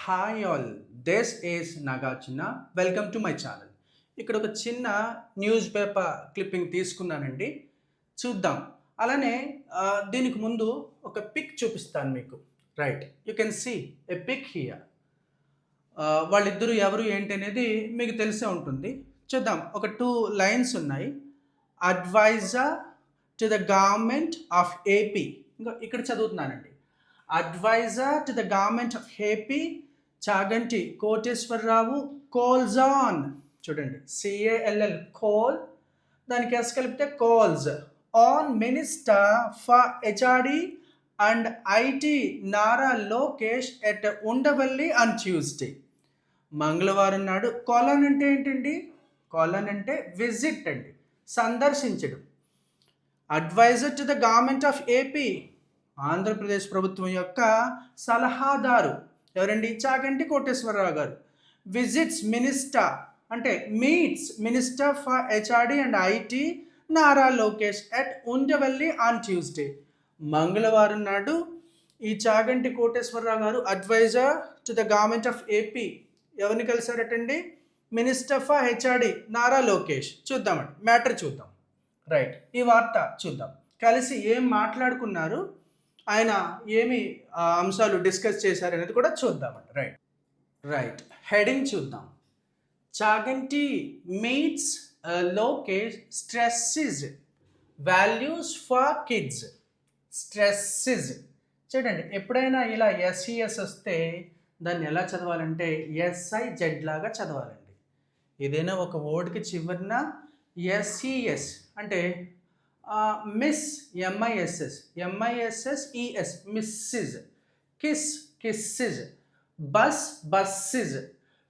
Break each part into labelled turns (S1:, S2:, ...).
S1: Hi all, this is Nagarjuna. Welcome to my channel. ఇక్కడ ఒక చిన్న న్యూస్ పేపర్ క్లిప్పింగ్ తీసుకున్నానండి, చూద్దాం. అలానే దీనికి ముందు ఒక పిక్ చూపిస్తాను మీకు. Right, you can see a pic here. వాళ్ళిద్దరూ ఎవరు ఏంటి అనేది మీకు తెలిసే ఉంటుంది. చూద్దాం. ఒక 2 లైన్స్ ఉన్నాయి. Adviser to the government of AP. ఇంకా ఇక్కడ చదువుతున్నానండి. Adviser to the government of AP Chaganti Koteswararao calls on. చూడండి, CALL కాల్, దానికి ఎస్ కలిపితే calls on minister for HRD and IT Nara Lokesh at Undavalli on Tuesday. మంగళవారం నాడు. కాలన్ అంటే ఏంటండి? కాలన్ అంటే విజిట్ అండి, సందర్శించడం. Adviser to the government of AP, Andhra Pradesh ప్రభుత్వం యొక్క సలహాదారు ఎవరండి? చాగంటి కోటేశ్వరరావు గారు. విజిట్స్ మినిస్టర్ అంటే meets minister for HRD and IT Nara Lokesh at Undavalli on Tuesday. మంగళవారం నాడు ఈ చాగంటి కోటేశ్వరరావు గారు adviser to the government of AP ఎవరిని కలిశారటండి? Minister for HRD Nara Lokesh. చూద్దామండి, మ్యాటర్ చూద్దాం. రైట్, ఈ వార్త చూద్దాం. కలిసి ఏం మాట్లాడుకున్నారు, ఆయన ఏమి అంశాలు డిస్కస్ చేశారు అనేది కూడా చూద్దామండి. రైట్, హెడింగ్ చూద్దాం. Chaganti meets Lokesh stresses values for kids. Stresses చూడండి, ఎప్పుడైనా ఇలా SES వస్తే దాన్ని ఎలా చదవాలంటే SIZ లాగా చదవాలండి. ఏదైనా ఒక వర్డ్కి చివరిన SES అంటే miss, MISSES, misses. Kiss, kisses. Bus, buses.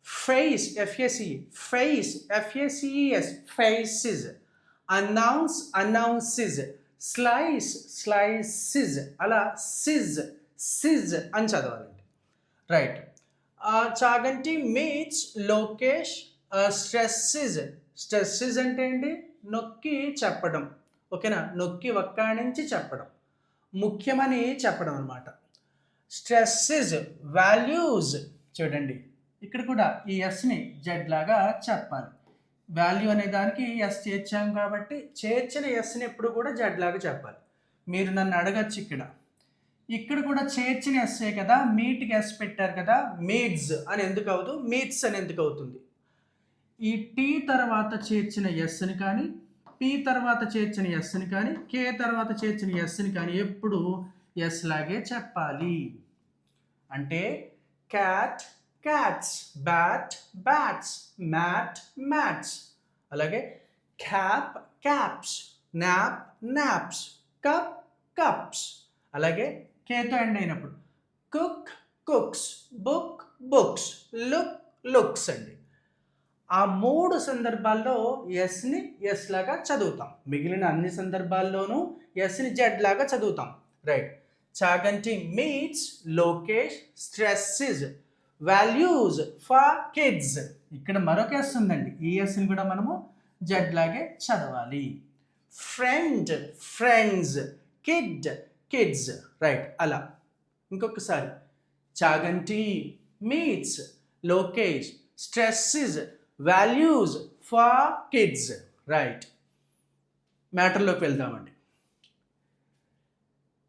S1: Face, face, FACES, faces. Announce, announces. Slice, slices. అలా సిజ్ అని చదవాలండి. Right, Chaganti meets Lokesh stresses అంటే ఏంటి? నొక్కి చెప్పడం. ఓకేనా? నొక్కి ఒక్కాణించి చెప్పడం, ముఖ్యమని చెప్పడం అనమాట. Stresses values. చూడండి, ఇక్కడ కూడా ఈ ఎస్ని జెడ్ లాగా చెప్పాలి. వాల్యూ అనే దానికి ఎస్ చేర్చాం కాబట్టి చేర్చిన ఎస్ని ఎప్పుడు కూడా జెడ్ లాగా చెప్పాలి. మీరు నన్ను అడగచ్చు, ఇక్కడ కూడా చేర్చిన ఎస్సే కదా, మీట్కి ఎస్ పెట్టారు కదా, మీట్స్ అని ఎందుకు అవ్వదు, మీట్స్ అని ఎందుకు అవుతుంది? ఈ టీ తర్వాత చేర్చిన ఎస్ని కానీ, పి తర్వాత చేర్చిన ఎస్ని కానీ, కే తర్వాత చేర్చిన ఎస్ని కానీ ఎప్పుడు ఎస్ లాగే చెప్పాలి. అంటే cat, cats, bat, bats, mat, mats. అలాగే cap, caps, nap, naps, cup, cups. అలాగే కేతో ఎండ్ అయినప్పుడు cook, cooks, book, books, look, looks అండి. ఆ 3 సందర్భాల్లో ఎస్ని ఎస్ లాగా చదువుతాం. మిగిలిన అన్ని సందర్భాల్లోనూ ఎస్ని జెడ్ లాగా చదువుతాం. Right, Chaganti meets Lokesh stresses values for kids. ఇక్కడ మరొక ఎస్ ఉందండి, ఈ ఎస్ని కూడా మనము జెడ్ లాగే చదవాలి. Friend, friends, kid, kids. Right, అలా. ఇంకొకసారి, Chaganti meets Lokesh stresses values for kids. Right, మ్యాటర్లోకి వెళ్దామండి.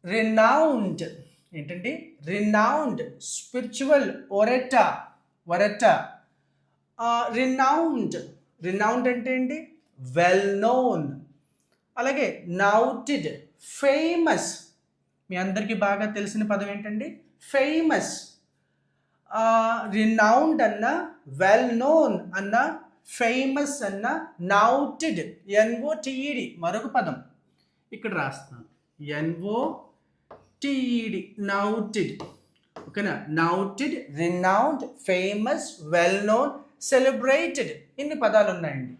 S1: రినౌండ్ ఏంటండి? Renowned spiritual orator. రినౌండ్ అంటే ఏంటి? Well known. అలాగే నౌటెడ్, ఫేమస్. మీ అందరికీ బాగా తెలిసిన పదం ఏంటండి? ఫేమస్. రినౌండ్ అన్న, వెల్ నోన్ అన్న, ఫేమస్ అన్న, నౌటెడ్, NOTED మరొక పదం ఇక్కడ రాస్తున్నాను. NOTED, noted. ఓకేనా? Noted, renowned, famous, well known, celebrated. ఇన్ని పదాలు ఉన్నాయండి.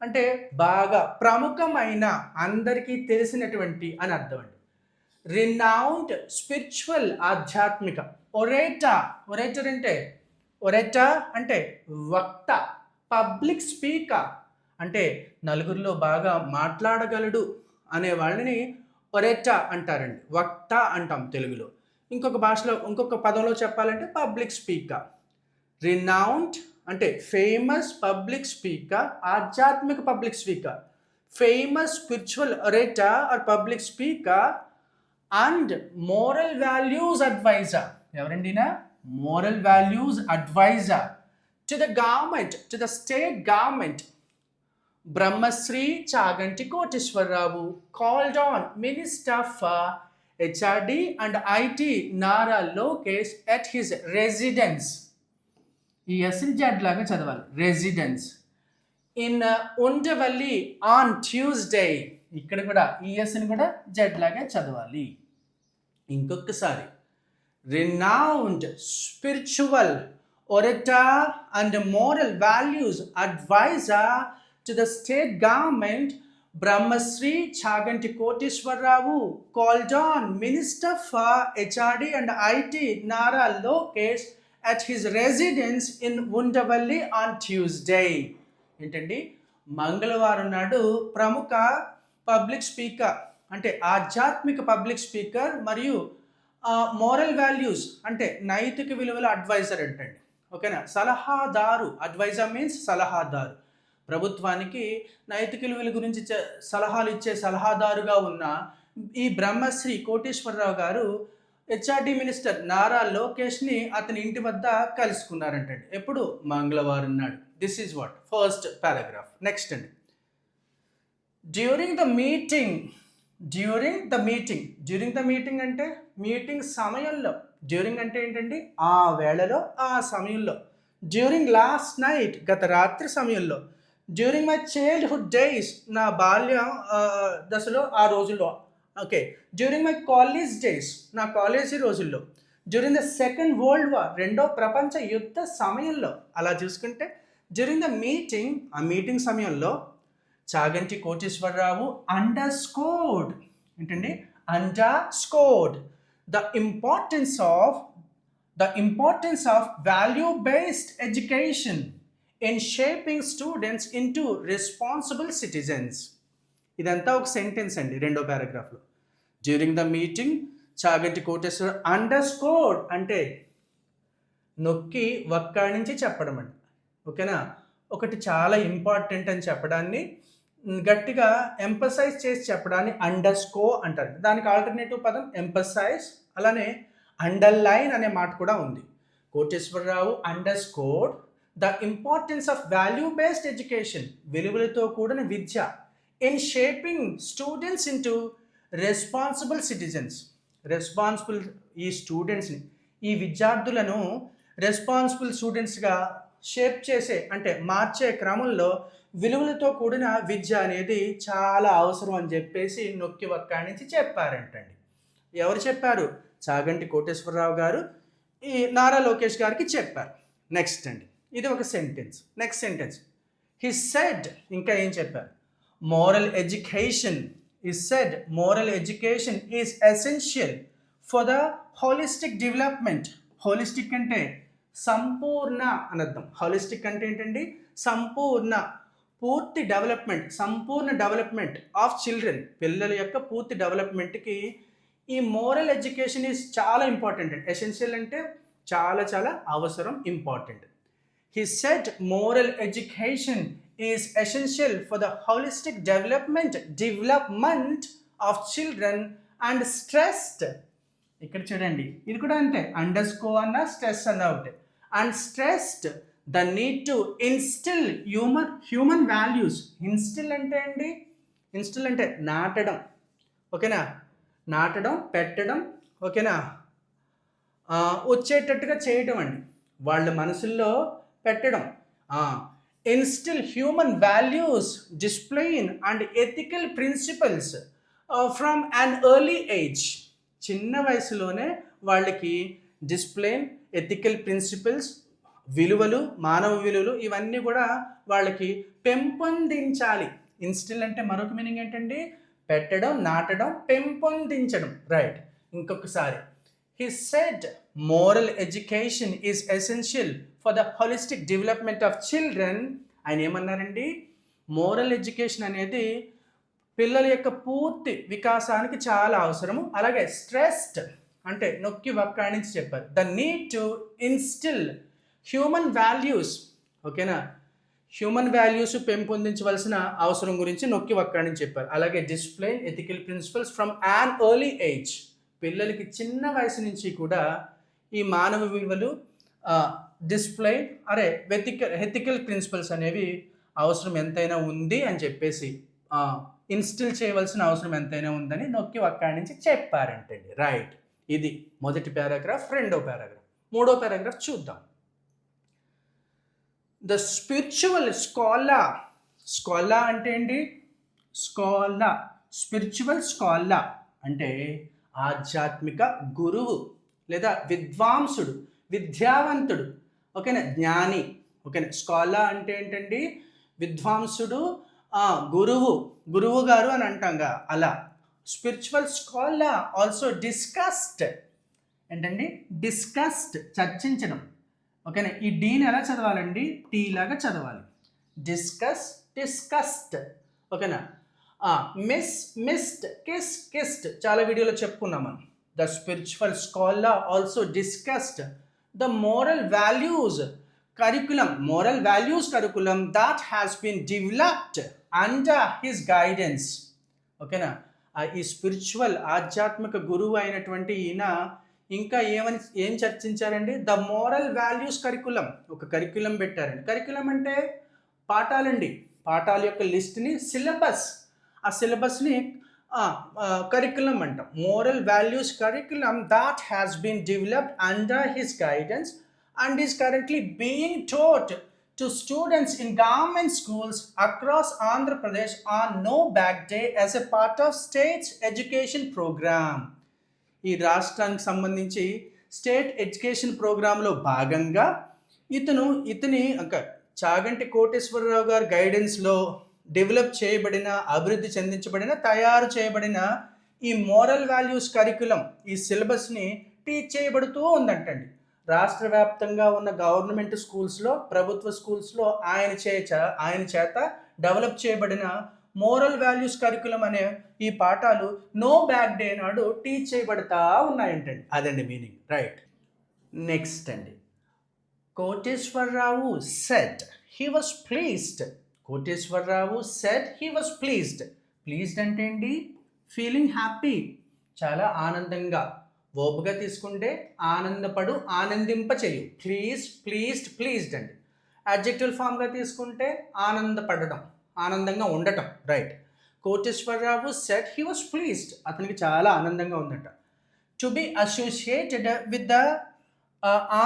S1: అంటే బాగా ప్రముఖమైన, అందరికీ తెలిసినటువంటి అని అర్థం అండి. రినౌండ్ స్పిరిచువల్, ఆధ్యాత్మిక. ఒరేటర్ అంటే వక్త, పబ్లిక్ స్పీకర్ అంటే నలుగురిలో బాగా మాట్లాడగలడు అనే వాళ్ళని ఒరేటా అంటారండి. వక్త అంటాం తెలుగులో. ఇంకొక భాషలో, ఇంకొక పదంలో చెప్పాలంటే పబ్లిక్ స్పీకర్. రినౌండ్ అంటే ఫేమస్ పబ్లిక్ స్పీకర్, ఆధ్యాత్మిక public speaker, famous spiritual orator or public speaker and moral values adviser. ఎవరండినా? Moral values adviser to the government, to the state government. Brahmasri Chaganti Koteswararao called on Minister for HRD and IT Nara Lokesh at his residence. ఈ ఎస్ని Z లాగా చదవాలి, residence in Undavalli on Tuesday. ఇక్కడ కూడా ఈ ఎస్ని కూడా Z లాగా చదవాలి. ఇంకొకసారి, renowned spiritual orator and moral values advisor to the state government, Brahmasri Chaganti Koteshwaravu called on Minister for HRD and IT Nara Lokesh at his residence in Undavalli on Tuesday. ఏంటండి, మంగళవారం నాడు ప్రముఖ public speaker అంటే ఆధ్యాత్మిక public speaker మరియు moral values అంటే నైతిక విలువల అడ్వైజర్ అంటండి. ఓకేనా? సలహాదారు, అడ్వైజర్ మీన్స్ సలహాదారు. ప్రభుత్వానికి నైతిక విలువల గురించి సలహాలు ఇచ్చే సలహాదారుగా ఉన్న ఈ బ్రహ్మశ్రీ కోటేశ్వరరావు గారు హెచ్ఆర్డి మినిస్టర్ నారా లోకేష్ని అతని ఇంటి వద్ద కలుసుకున్నారంటండి. ఎప్పుడు? మంగళవారం నాడు. This is what first paragraph. Next అండి, డ్యూరింగ్ ద మీటింగ్ అంటే మీటింగ్ సమయంలో. డ్యూరింగ్ అంటే ఏంటండి? ఆ వేళలో, ఆ సమయంలో. డ్యూరింగ్ లాస్ట్ నైట్, గత రాత్రి సమయంలో. డ్యూరింగ్ మై చైల్డ్హుడ్ డేస్, నా బాల్య దశలో, ఆ రోజుల్లో. Okay. During my college days, నా కాలేజీ రోజుల్లో. During the second world war, రెండో ప్రపంచ యుద్ధ సమయంలో. అలా చూసుకుంటే డ్యూరింగ్ ద మీటింగ్, ఆ మీటింగ్ సమయంలో చాగంటి కోటేశ్వరరావు అండర్స్కోర్డ్ ఏంటండి? Underscored the importance of value-based education in shaping students into responsible citizens. ఇదంతా ఒక సెంటెన్స్ అండి రెండో పారాగ్రాఫ్లో. During the meeting Chaganti Koteswara underscored అంటే నొక్కి ఒక్కడి నుంచి చెప్పడం అండి. ఓకేనా? ఒకటి చాలా ఇంపార్టెంట్ అని చెప్పడాన్ని గట్టిగా ఎంపసైజ్ చేసి చెప్పడాన్ని అండర్స్కో అంటారు. దానికి ఆల్టర్నేటివ్ పదం ఎంపసైజ్. అలానే అండర్లైన్ అనే మాట కూడా ఉంది. Koteswararao underscored the importance of value based education, విలువలతో కూడిన విద్య, in shaping students into responsible citizens. Responsible ఈ స్టూడెంట్స్ని, ఈ విద్యార్థులను రెస్పాన్సిబుల్ స్టూడెంట్స్గా షేప్ చేసే అంటే మార్చే క్రమంలో విలువలతో కూడిన విద్య అనేది చాలా అవసరం అని చెప్పేసి నొక్కి ఒక్కడి నుంచి చెప్పారంటండి. ఎవరు చెప్పారు? చాగంటి కోటేశ్వరరావు గారు ఈ నారా లోకేష్ గారికి చెప్పారు. నెక్స్ట్ అండి, ఇది ఒక sentence. Next sentence, he said, ఇంకా ఏం చెప్పారు? Moral education is essential for the holistic development. Holistic అంటే సంపూర్ణ అనర్థం. హోలిస్టిక్ అంటే ఏంటండి? సంపూర్ణ, పూర్తి development, Sampoorna development of children, పిల్లల యొక్క పూర్తి డెవలప్మెంట్కి ఈ మోరల్ ఎడ్యుకేషన్ ఈజ్ చాలా ఇంపార్టెంట్. ఎసెన్షియల్ అంటే చాలా చాలా అవసరం, important. He said moral education is essential for the holistic development of children and stressed. ఇక్కడ చూడండి, ఇది కూడా అంతే. అండర్స్కో అన్న స్ట్రెస్ అన్న ఒకటి. And stressed the need to instil human values. Instil అంటే అండి, ఇన్స్టిల్ అంటే నాటడం. ఓకేనా? నాటడం, పెట్టడం. ఓకేనా? వచ్చేటట్టుగా చేయటం అండి, వాళ్ళ మనసుల్లో పెట్టడం. Instil human values, discipline and ethical principles from an early age. చిన్న వయసులోనే వాళ్ళకి డిసిప్లిన్, ఎథికల్ ప్రిన్సిపల్స్, విలువలు, మానవ విలువలు ఇవన్నీ కూడా వాళ్ళకి పెంపొందించాలి. ఇన్స్టిల్ అంటే మరొక మీనింగ్ ఏంటండి? పెట్టడం, నాటడం, పెంపొందించడం. రైట్. ఇంకొకసారి, he said moral education is essential for the holistic development of children. ఆయన ఏమన్నారండి? మోరల్ ఎడ్యుకేషన్ అనేది పిల్లల యొక్క పూర్తి వికాసానికి చాలా అవసరము. అలాగే స్ట్రెస్డ్ అంటే నొక్కి ఒక్కడి నుంచి చెప్పారు. The need to instil human values, ఓకేనా, హ్యూమన్ వాల్యూస్ పెంపొందించవలసిన అవసరం గురించి నొక్కి వక్కాడని చెప్పారు. అలాగే discipline ethical principles from an early age, పిల్లలకి చిన్న వయసు నుంచి కూడా ఈ మానవ విలువలు డిస్ప్లే ఎథికల్ ప్రిన్సిపల్స్ అనేవి అవసరం ఎంతైనా ఉంది అని చెప్పేసి ఇన్స్టిల్ చేయవలసిన అవసరం ఎంతైనా ఉందని నొక్కి అక్కడి నుంచి చెప్పారంటండి. రైట్, ఇది మొదటి పారాగ్రాఫ్. రెండో పారాగ్రాఫ్. మూడో పారాగ్రాఫ్ చూద్దాం. ద స్పిరిచువల్ స్కాలా, స్కాలా అంటే ఏంటి? స్కాలా, స్పిరిచువల్ స్కాలా అంటే ఆధ్యాత్మిక గురువు లేదా విద్వాంసుడు, విద్యావంతుడు, ఓకేనా, జ్ఞాని. ఓకేనా, స్కాలా అంటే ఏంటండి? విద్వాంసుడు, గురువు గారు అని అంటాంగా అలా. స్పిరిచువల్ స్కాలా ఆల్సో డిస్కస్డ్, ఏంటండి? డిస్కస్డ్, చర్చించడం. ఓకేనా, ఈ డీని ఎలా చదవాలండి? టీ లాగా చదవాలి. డిస్కస్డ్. ఓకేనా, మిస్డ్, కిస్డ్ చాలా వీడియోలో చెప్పుకున్నాం మనం. The spiritual scallop also discussed the moral values curriculum that has been developed under his guidance. ఓకేనా, ఈ స్పిరిచువల్ ఆధ్యాత్మిక గురువు అయినటువంటి ఈయన ఇంకా ఏం చర్చించారండి? ద మోరల్ వాల్యూస్ కరికులం, ఒక కరికులం పెట్టారండి. కరికులం అంటే పాఠాలండి, పాఠాల యొక్క లిస్ట్ని సిలబస్, ఆ సిలబస్ని curriculum అంటాం. Moral values curriculum that has been developed under his guidance and is currently being taught to students in government schools across Andhra Pradesh on No Bag Day as a part of state's education program. ఈ రాష్ట్రానికి సంబంధించి state education ప్రోగ్రాంలో భాగంగా ఇతని చాగంటి కోటేశ్వరరావు గారి గైడెన్స్లో develop చేయబడిన, అభివృద్ధి చెందించబడిన, తయారు చేయబడిన ఈ మోరల్ వాల్యూస్ కరికులం, ఈ సిలబస్ని టీచ్ చేయబడుతూ ఉందంటండి. రాష్ట్ర వ్యాప్తంగా ఉన్న గవర్నమెంట్ స్కూల్స్లో, ప్రభుత్వ స్కూల్స్లో ఆయన చేత డెవలప్ చేయబడిన మోరల్ వాల్యూస్ కరికులం అనే ఈ పాఠాలు నో బ్యాక్ డే నాడు టీచ్ చేయబడతా ఉన్నాయంటండి. అదండి మీనింగ్. రైట్, నెక్స్ట్ అండి. Koteswararao said he was pleased. Koteswararao said he was pleased. Pleased అంటే ఏంటి? ఫీలింగ్ హ్యాపీ, చాలా ఆనందంగా. వర్బ్గా తీసుకుంటే ఆనందపడు, ఆనందింపచేయు. ప్లీజ్డ్ అండి. అడ్జెక్టివ్ ఫామ్గా తీసుకుంటే ఆనందపడడం, ఆనందంగా ఉండటం. Right, Koteswararao said he was pleased, అతనికి చాలా ఆనందంగా ఉందట. To be associated with the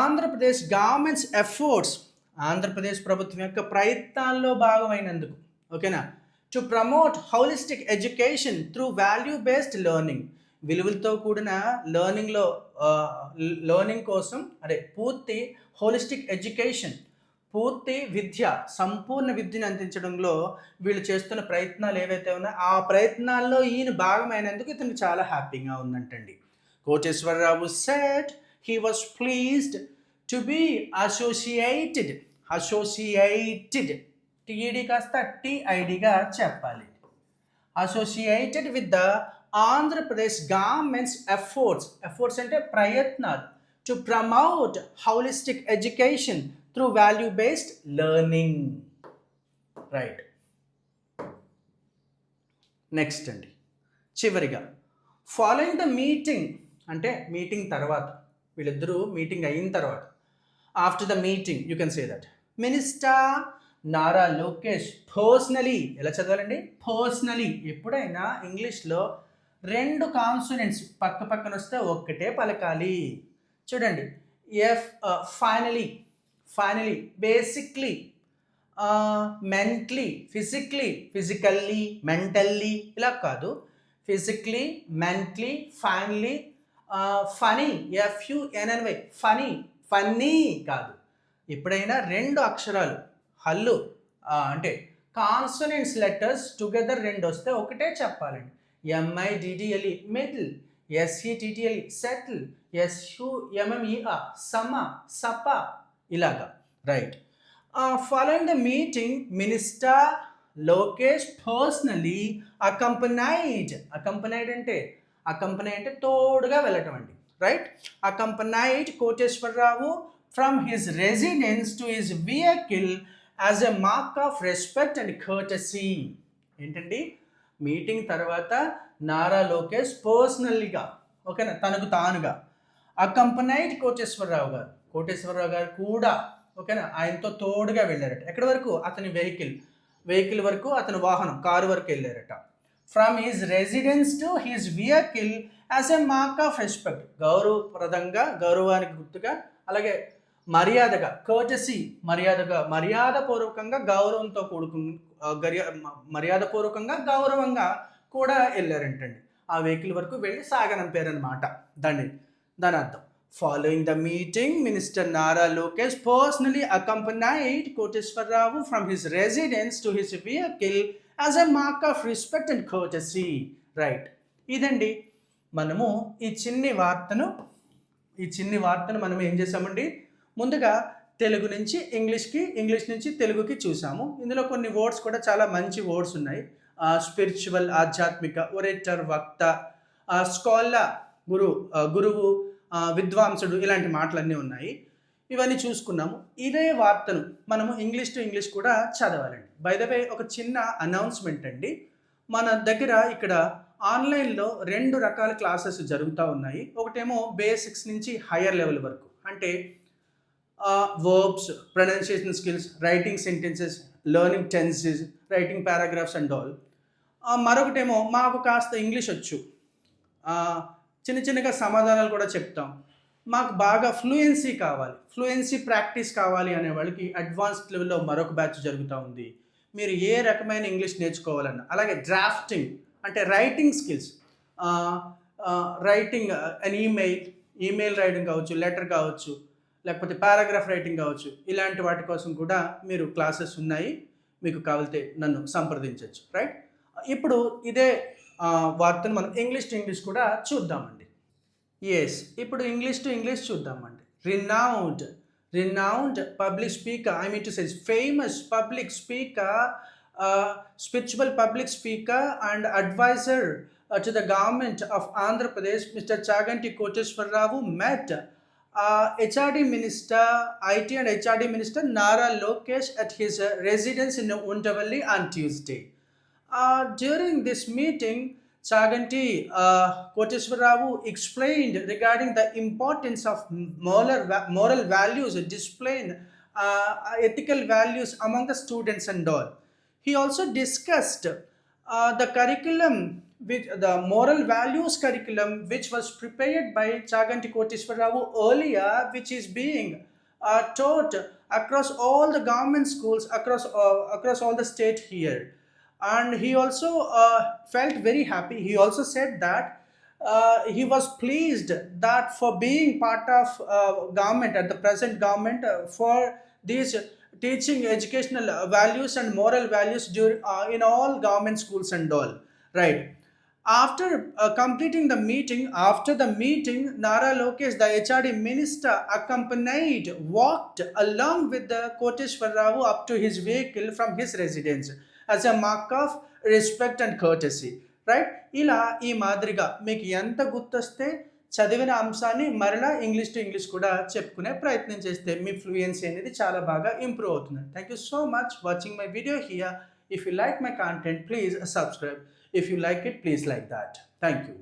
S1: Andhra Pradesh government's efforts, Andhra Pradesh ప్రభుత్వం యొక్క ప్రయత్నాల్లో భాగమైనందుకు. ఓకేనా. To promote holistic education through value based learning, విలువలతో కూడిన లెర్నింగ్ కోసం పూర్తి హోలిస్టిక్ ఎడ్యుకేషన్, పూర్తి విద్య, సంపూర్ణ విద్యను అందించడంలో వీళ్ళు చేస్తున్న ప్రయత్నాలు ఏవైతే ఉన్నాయో ఆ ప్రయత్నాల్లో ఈయన భాగమైనందుకు ఇతనికి చాలా హ్యాపీగా ఉందంటండి. Koteswararao said he was pleased to be associated TED కాస్త టీఐడిగా చెప్పాలి. Associated with the Andhra Pradesh government's efforts అంటే ప్రయత్నాలు. To promote holistic education through value based learning. Right, next అండి. చివరిగా ఫాలోయింగ్ ద మీటింగ్ అంటే మీటింగ్ తర్వాత, వీళ్ళిద్దరూ మీటింగ్ అయిన తర్వాత, after the meeting you can say that minister Nara Lokesh personally, ఎలా చదవాలండి? పర్సనలీ. ఎప్పుడైనా ఇంగ్లీష్లో రెండు కాన్సోనెంట్స్ పక్క పక్కన వస్తే ఒక్కటే పలకాలి. చూడండి, finally, basically, mentally, physically, mentally, ఇలా కాదు. Physically, mentally, finally, funny, FUNNY, funny కాదు. ఎప్పుడైనా రెండు అక్షరాలు హల్లు అంటే కాన్సోనెంట్స్ లెటర్స్ టుగెదర్ రెండు వస్తే ఒకటే చెప్పాలండి. MIDDLE middle, SETTLE settle, SUMMER సమ, సప, ఇలాగా. Right, following the meeting minister Lokesh personally accompanied అంటే తోడుగా వెళ్ళటం అండి. Right, accompanied Koteswararao from his residence to his vehicle as a mark of respect and courtesy. ఏంటండి, మీటింగ్ తర్వాత నారా లోకేష్ పర్సనల్గా, ఓకేనా, తనకు తానుగా అకంపనైడ్ కోటేశ్వరరావు గారు కూడా, ఓకేనా, ఆయనతో తోడుగా వెళ్ళారట. ఎక్కడి వరకు? అతని వెహికల్ వరకు, అతని వాహనం కారు వరకు వెళ్ళారట. From his residence to his vehicle as a mark of respect, గౌరవప్రదంగా, గౌరవానికి గుర్తుగా, అలాగే మర్యాదగా, కర్టసీ, మర్యాదపూర్వకంగా, గౌరవంతో మర్యాదపూర్వకంగా, గౌరవంగా కూడా వెళ్ళారంటండి. ఆ వెహికల్ వరకు వెళ్ళి సాగనంపారనమాట. దాని అర్థం. Following the meeting, Minister Nara Lokesh personally accompanied Koteswarrao from his residence to his vehicle as a mark of respect and courtesy. Right. ఇదండి, మనము ఈ చిన్ని వార్తను మనం ఏం చేసామండి, ముందుగా తెలుగు నుంచి ఇంగ్లీష్కి, ఇంగ్లీష్ నుంచి తెలుగుకి చూసాము. ఇందులో కొన్ని వర్డ్స్ కూడా చాలా మంచి వర్డ్స్ ఉన్నాయి. స్పిరిచువల్, ఆధ్యాత్మిక, ఒరేటర్, వక్త, స్కాలర్, గురువు, విద్వాంసుడు, ఇలాంటి మాటలన్నీ ఉన్నాయి. ఇవన్నీ చూసుకున్నాము. ఇదే వార్తను మనము ఇంగ్లీష్ టు ఇంగ్లీష్ కూడా చదవాలండి. బై ద వే, ఒక చిన్న అనౌన్స్మెంట్ అండి. మన దగ్గర ఇక్కడ ఆన్లైన్లో 2 రకాల క్లాసెస్ జరుగుతూ ఉన్నాయి. ఒకటేమో బేసిక్స్ నుంచి హయ్యర్ లెవెల్ వరకు, అంటే verbs, pronunciation skills, writing sentences, learning tenses, writing paragraphs and all. మరొకటేమో మాకు కాస్త ఇంగ్లీష్ వచ్చు, చిన్నగా సమాధానాలు కూడా చెప్తాం, మాకు బాగా ఫ్లూయెన్సీ ప్రాక్టీస్ కావాలి అనే వాళ్ళకి అడ్వాన్స్డ్ లెవెల్లో మరొక బ్యాచ్ జరుగుతూ ఉంది. మీరు ఏ రకమైన ఇంగ్లీష్ నేర్చుకోవాలన్నా, అలాగే డ్రాఫ్టింగ్ అంటే writing skills, writing an email writing కావచ్చు, లెటర్ కావచ్చు, లేకపోతే పారాగ్రాఫ్ రైటింగ్ కావచ్చు, ఇలాంటి వాటి కోసం కూడా మీరు క్లాసెస్ ఉన్నాయి. మీకు కావాలితే నన్ను సంప్రదించవచ్చు. రైట్. ఇప్పుడు ఇదే వార్తను మనం ఇంగ్లీష్ టు ఇంగ్లీష్ కూడా చూద్దామండి. ఇప్పుడు ఇంగ్లీష్ టు ఇంగ్లీష్ చూద్దామండి. renowned public speaker, I mean to say famous public speaker, spiritual public speaker and advisor to the government of Andhra Pradesh, Mr. Chaganti Koteswarrao met HRD Minister, IT and HRD Minister Nara Lokesh at his residence in Undavalli on Tuesday. During this meeting, Chaganti Koteswarrao explained regarding the importance of moral values, discipline, ethical values among the students and all. He also discussed the curriculum, the moral values curriculum, which was prepared by Chaganti Koteswarrao earlier, which is being taught across all the government schools across all the state here. And he also felt very happy. He also said that he was pleased that for being part of government, at the present government, for these teaching educational values and moral values in all government schools and all. Right. After completing the meeting, Nara Lokesh, the HRD minister, walked along with the Koteswarrao up to his vehicle from his residence as a mark of respect and courtesy. Right. ఇలా ఈ మాదిరిగా మీకు ఎంత గుర్తొస్తే చదివిన అంశాన్ని మరలా English to English కూడా చెప్పుకునే ప్రయత్నం చేస్తే మీ ఫ్లూయెన్సీ అనేది చాలా బాగా ఇంప్రూవ్ అవుతుంది. Thank you so much watching my video here. If you like my content, please subscribe. If you like it, please like that. Thank you.